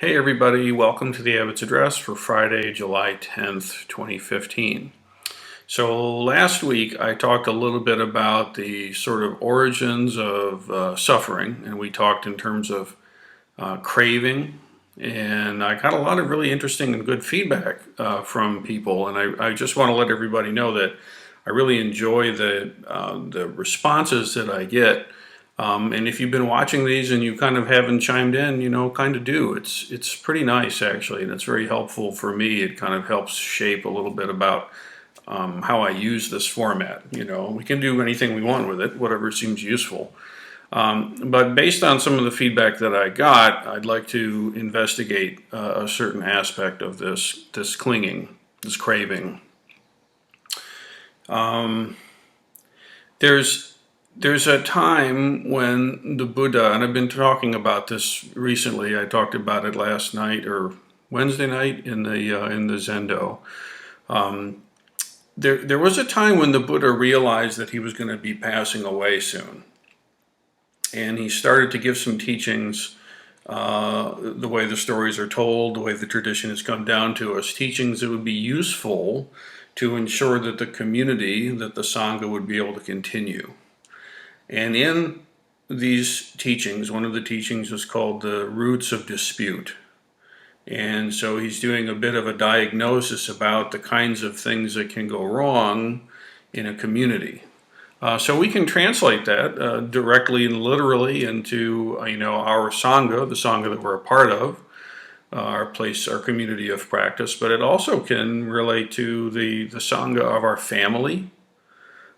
Hey everybody, welcome to the Abbots Address for Friday, July 10th, 2015. So last week I talked a little bit about the sort of origins of suffering, and we talked in terms of craving, and I got a lot of really interesting and good feedback from people, and I just want to let everybody know that I really enjoy the responses that I get. And if you've been watching these and you kind of haven't chimed in, kind of do. It's pretty nice actually, and it's very helpful for me. It kind of helps shape a little bit about how I use this format. We can do anything we want with it, whatever seems useful. But based on some of the feedback that I got, I'd like to investigate a certain aspect of this clinging, this craving. There's a time when the Buddha, and I've been talking about this recently. I talked about it last night or Wednesday night in the Zendo. There was a time when the Buddha realized that he was going to be passing away soon, and he started to give some teachings. The way the stories are told, the way the tradition has come down to us, teachings that would be useful to ensure that the community, that the Sangha would be able to continue. And in these teachings, one of the teachings was called the roots of dispute. And so he's doing a bit of a diagnosis about the kinds of things that can go wrong in a community. So we can translate that directly and literally into our Sangha, the Sangha that we're a part of, our community of practice. But it also can relate to the Sangha of our family,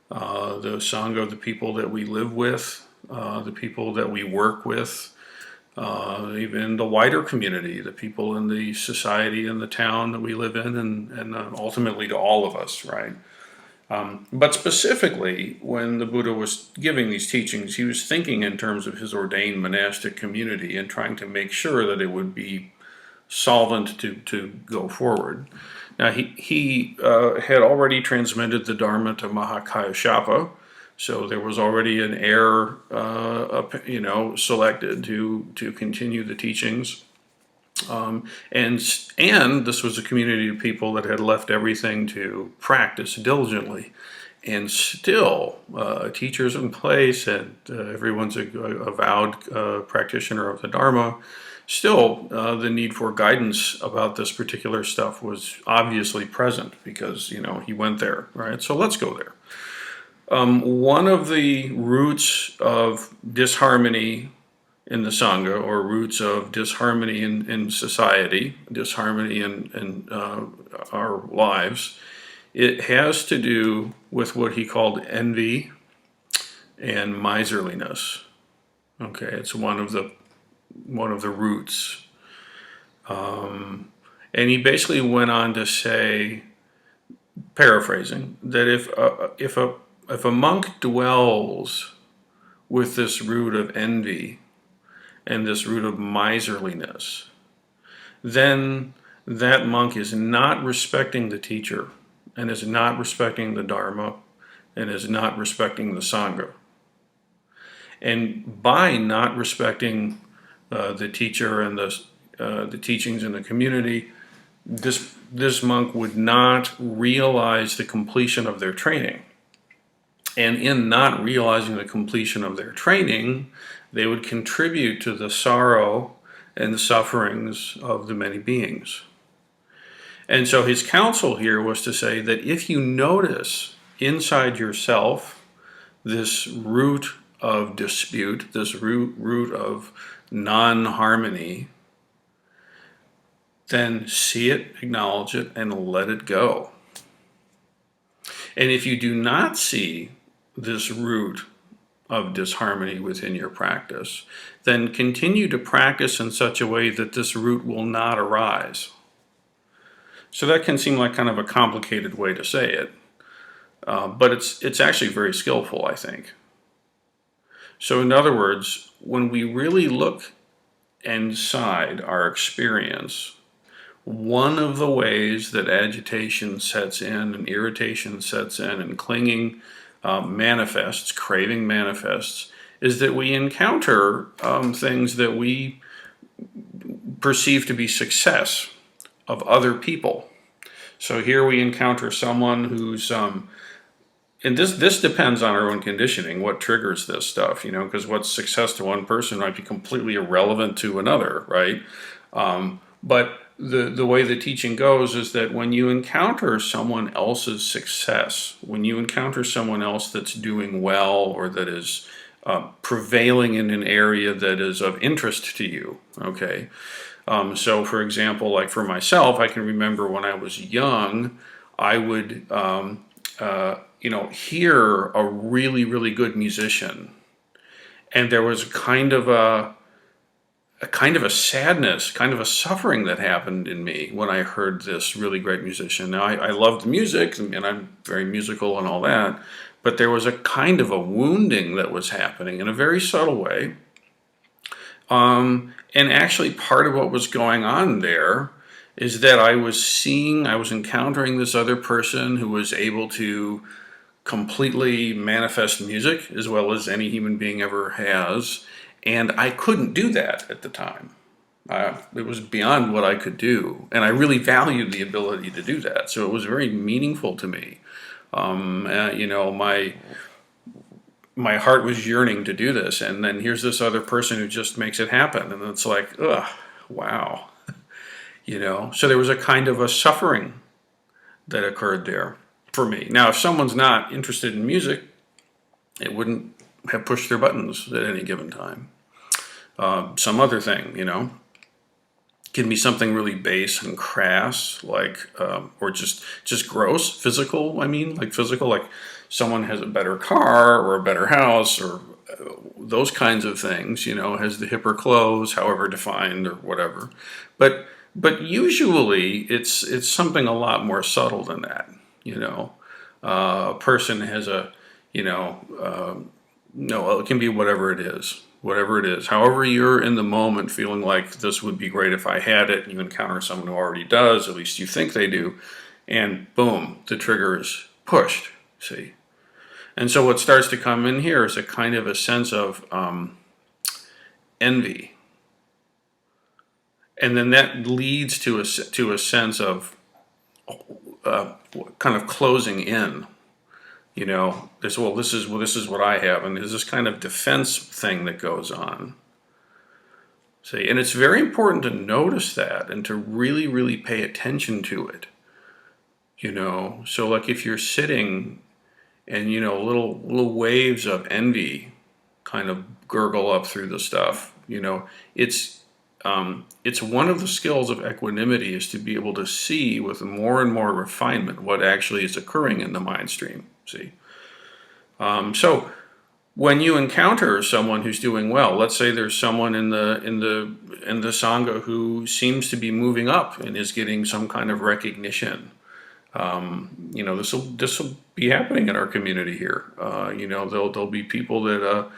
the Sangha of the people that we live with, the people that we work with, even the wider community, the people in the society and the town that we live in, and ultimately to all of us, right? But specifically, when the Buddha was giving these teachings, he was thinking in terms of his ordained monastic community and trying to make sure that it would be solvent to go forward. Now, he had already transmitted the Dharma to Mahakayasapa, so there was already an heir, selected to continue the teachings. And this was a community of people that had left everything to practice diligently. And still, teachers in place, and everyone's a vowed practitioner of the Dharma. Still, the need for guidance about this particular stuff was obviously present because, he went there, right? So let's go there. One of the roots of disharmony in the Sangha, or roots of disharmony in society, disharmony in our lives, it has to do with what he called envy and miserliness. Okay, it's one of the roots. And he basically went on to say, paraphrasing, that if a monk dwells with this root of envy and this root of miserliness, then that monk is not respecting the teacher, and is not respecting the Dharma, and is not respecting the Sangha. And by not respecting the teacher and the teachings in the community, this monk would not realize the completion of their training. And in not realizing the completion of their training, they would contribute to the sorrow and the sufferings of the many beings. And so his counsel here was to say that if you notice inside yourself this root of dispute, this root of non-harmony, then see it, acknowledge it, and let it go. And if you do not see this root of disharmony within your practice, then continue to practice in such a way that this root will not arise. So that can seem like kind of a complicated way to say it, but it's actually very skillful, I think. So in other words, when we really look inside our experience, one of the ways that agitation sets in and irritation sets in and clinging manifests, craving manifests, is that we encounter things that we perceived to be success of other people. So here we encounter someone who's, and this depends on our own conditioning, what triggers this stuff, because what's success to one person might be completely irrelevant to another, right? But the way the teaching goes is that when you encounter someone else's success, when you encounter someone else that's doing well or that is prevailing in an area that is of interest to you, okay? So for example, like for myself, I can remember when I was young, I would, hear a really, really good musician. And there was kind of a sadness, kind of a suffering that happened in me when I heard this really great musician. Now, I love the music, and I'm very musical and all that, but there was a kind of a wounding that was happening in a very subtle way. And actually part of what was going on there is that I was encountering this other person who was able to completely manifest music as well as any human being ever has. And I couldn't do that at the time. It was beyond what I could do. And I really valued the ability to do that. So it was very meaningful to me. My heart was yearning to do this. And then here's this other person who just makes it happen. And it's like, ugh, wow. So there was a kind of a suffering that occurred there for me. Now, if someone's not interested in music, it wouldn't have pushed their buttons at any given time. Some other thing, can be something really base and crass, like, or just gross, physical. Like someone has a better car or a better house or those kinds of things, has the hipper clothes, however defined or whatever. But usually it's something a lot more subtle than that, A person has no, it can be whatever it is. However you're in the moment feeling like this would be great if I had it, and you encounter someone who already does, at least you think they do, and boom, the trigger is pushed, see? And so what starts to come in here is a kind of a sense of envy. And then that leads to a sense of kind of closing in. This is what I have, and there's this kind of defense thing that goes on. See, and it's very important to notice that and to really, really pay attention to it. So like if you're sitting and little waves of envy kind of gurgle up through the stuff, it's one of the skills of equanimity is to be able to see with more and more refinement what actually is occurring in the mind stream. See, so when you encounter someone who's doing well, let's say there's someone in the sangha who seems to be moving up and is getting some kind of recognition. This will be happening in our community here. There'll be people that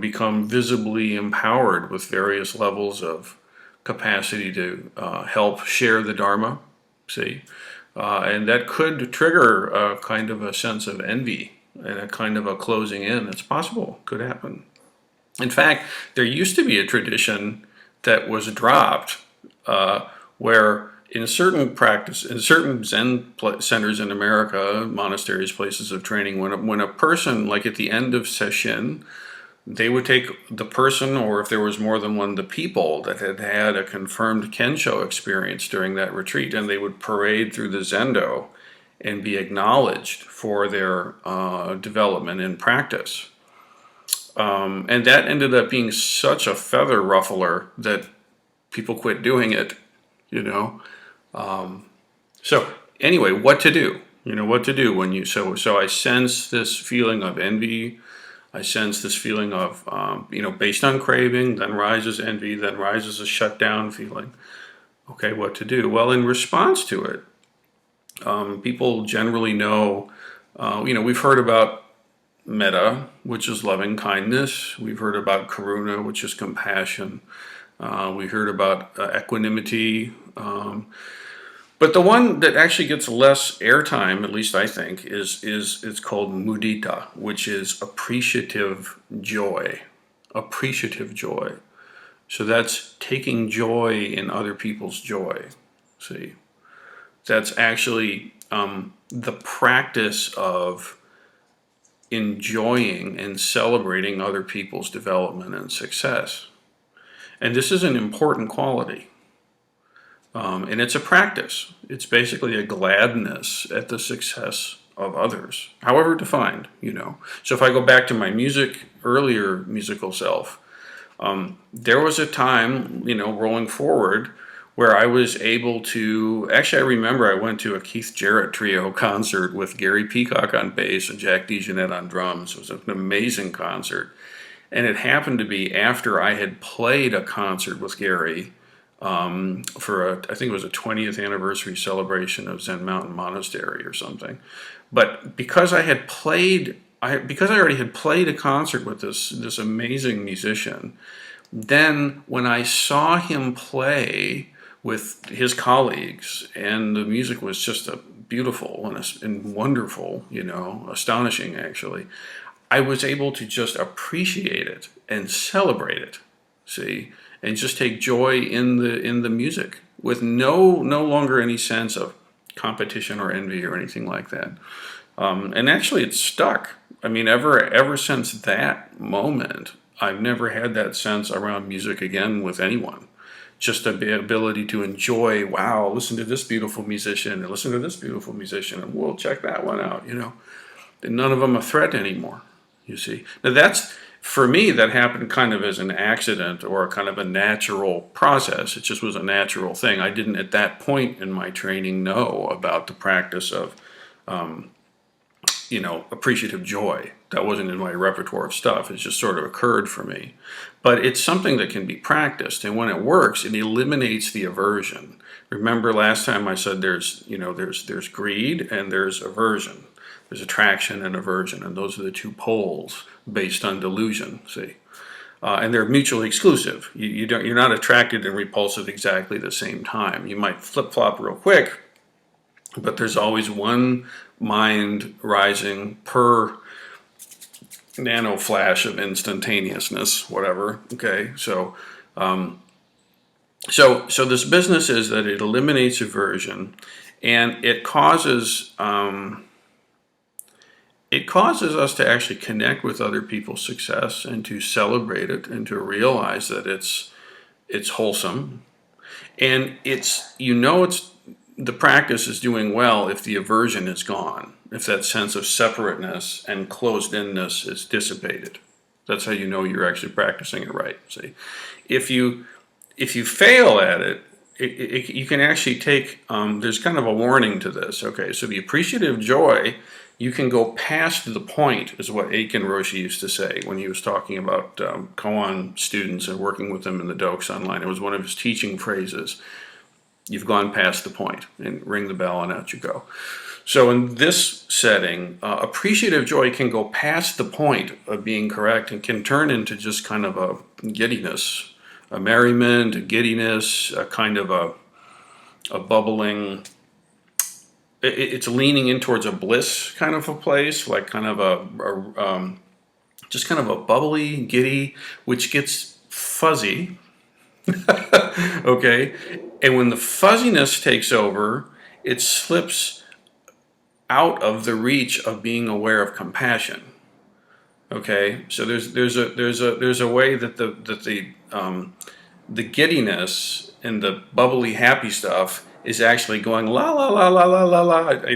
become visibly empowered with various levels of capacity to help share the Dharma. See. And that could trigger a kind of a sense of envy and a kind of a closing in. It's possible, could happen. In fact, there used to be a tradition that was dropped where in certain Zen centers in America, monasteries, places of training, when a person, like at the end of session, they would take the person, or if there was more than one, the people that had had a confirmed Kensho experience during that retreat, and they would parade through the Zendo and be acknowledged for their development in practice. And that ended up being such a feather ruffler that people quit doing it, So anyway, what to do? When so I sense this feeling of envy. I sense this feeling of, based on craving, then rises envy, then rises a shutdown feeling. Okay, what to do? Well, in response to it, people generally know, we've heard about metta, which is loving kindness. We've heard about karuna, which is compassion. We heard about equanimity. But the one that actually gets less airtime, at least I think, is it's called Mudita, which is appreciative joy. Appreciative joy. So that's taking joy in other people's joy. See, that's actually the practice of enjoying and celebrating other people's development and success. And this is an important quality. And it's a practice. It's basically a gladness at the success of others, however defined, you know. So if I go back to my earlier musical self, there was a time, you know, rolling forward, where I was able to, actually I remember I went to a Keith Jarrett trio concert with Gary Peacock on bass and Jack DeJohnette on drums. It was an amazing concert. And it happened to be after I had played a concert with Gary I think it was a 20th anniversary celebration of Zen Mountain Monastery or something. But because I already had played a concert with this amazing musician, then when I saw him play with his colleagues, and the music was just beautiful and wonderful, you know, astonishing actually, I was able to just appreciate it and celebrate it, see, and just take joy in the music with no longer any sense of competition or envy or anything like that. And actually, it stuck. I mean, ever since that moment, I've never had that sense around music again with anyone. Just the ability to enjoy, wow, listen to this beautiful musician, and listen to this beautiful musician, and we'll check that one out, you know. And none of them a threat anymore, you see. Now for me, that happened kind of as an accident or kind of a natural process. It just was a natural thing. I didn't at that point in my training know about the practice of, you know, appreciative joy. That wasn't in my repertoire of stuff. It just sort of occurred for me. But it's something that can be practiced, and when it works, it eliminates the aversion. Remember last time I said there's greed and there's aversion. There's attraction and aversion, and those are the two poles based on delusion, see? And they're mutually exclusive. You're not attracted and repulsive exactly the same time. You might flip-flop real quick, but there's always one mind rising per nano flash of instantaneousness, whatever, okay? So this business is that it eliminates aversion, and it causes us to actually connect with other people's success and to celebrate it and to realize that it's wholesome. And the practice is doing well if the aversion is gone, if that sense of separateness and closed-inness is dissipated. That's how you know you're actually practicing it right. See, if you fail at it, you can actually take. There's kind of a warning to this. Okay, so the appreciative joy, you can go past the point, is what Aiken Roshi used to say when he was talking about koan students and working with them in the Dokusan-line. It was one of his teaching phrases. You've gone past the point, and ring the bell and out you go. So in this setting, appreciative joy can go past the point of being correct and can turn into just kind of a giddiness, a merriment, a giddiness, a kind of a bubbling. It's leaning in towards a bliss kind of a place, like kind of just kind of a bubbly, giddy, which gets fuzzy. Okay, and when the fuzziness takes over, it slips out of the reach of being aware of compassion. Okay, so there's a way that the giddiness and the bubbly happy stuff is actually going la la la la la la la. I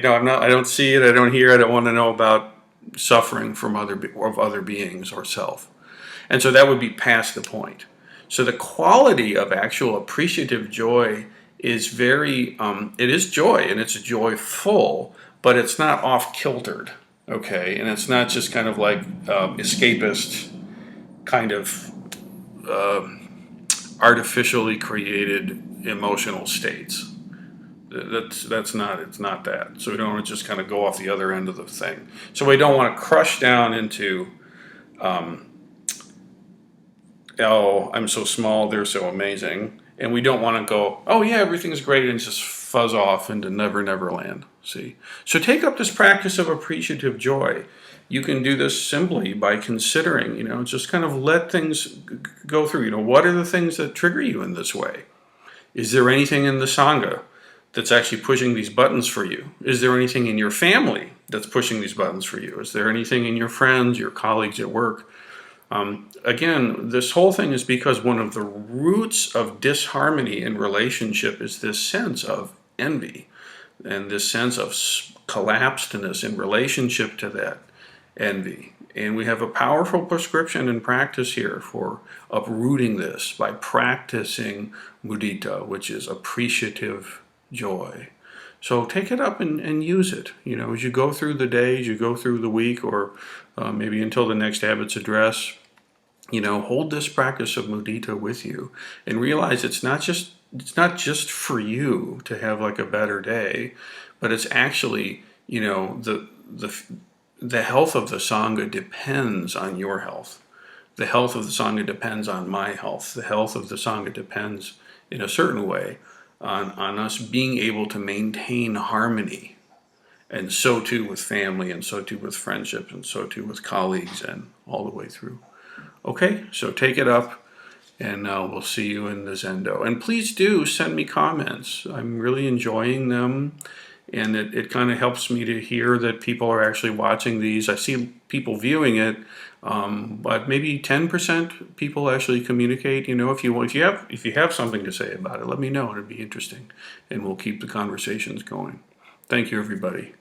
don't see it. I don't hear it. I don't want to know about suffering from other beings or self, and so that would be past the point. So the quality of actual appreciative joy is it is joy, and it's joyful, but it's not off-kiltered, okay? And it's not just kind of like escapist kind of artificially created emotional states. It's not that. So we don't want to just kind of go off the other end of the thing. So we don't want to crush down into oh, I'm so small, they're so amazing. And we don't want to go, oh yeah, everything's great, and just fuzz off into never land, see? So take up this practice of appreciative joy. you can do this simply by considering, just kind of let things go through. What are the things that trigger you in this way? Is there anything in the Sangha that's actually pushing these buttons for you? Is there anything in your family that's pushing these buttons for you? Is there anything in your friends, your colleagues at work? Again, this whole thing is because one of the roots of disharmony in relationship is this sense of envy and this sense of collapsedness in relationship to that envy. And we have a powerful prescription and practice here for uprooting this by practicing Mudita, which is appreciative joy. So take it up and use it, as you go through the day, as you go through the week, or maybe until the next Abbots address. Hold this practice of mudita with you and realize it's not just for you to have like a better day, but it's actually, the health of the Sangha depends on your health. The health of the Sangha depends on my health. The health of the Sangha depends in a certain way on us being able to maintain harmony. And so too with family, and so too with friendship, and so too with colleagues, and all the way through. Okay, so take it up, and we'll see you in the Zendo. And please do send me comments. I'm really enjoying them, and it kind of helps me to hear that people are actually watching these. I see people viewing it, but maybe 10% people actually communicate. If you have something to say about it, let me know. It'd be interesting, and we'll keep the conversations going. Thank you, everybody.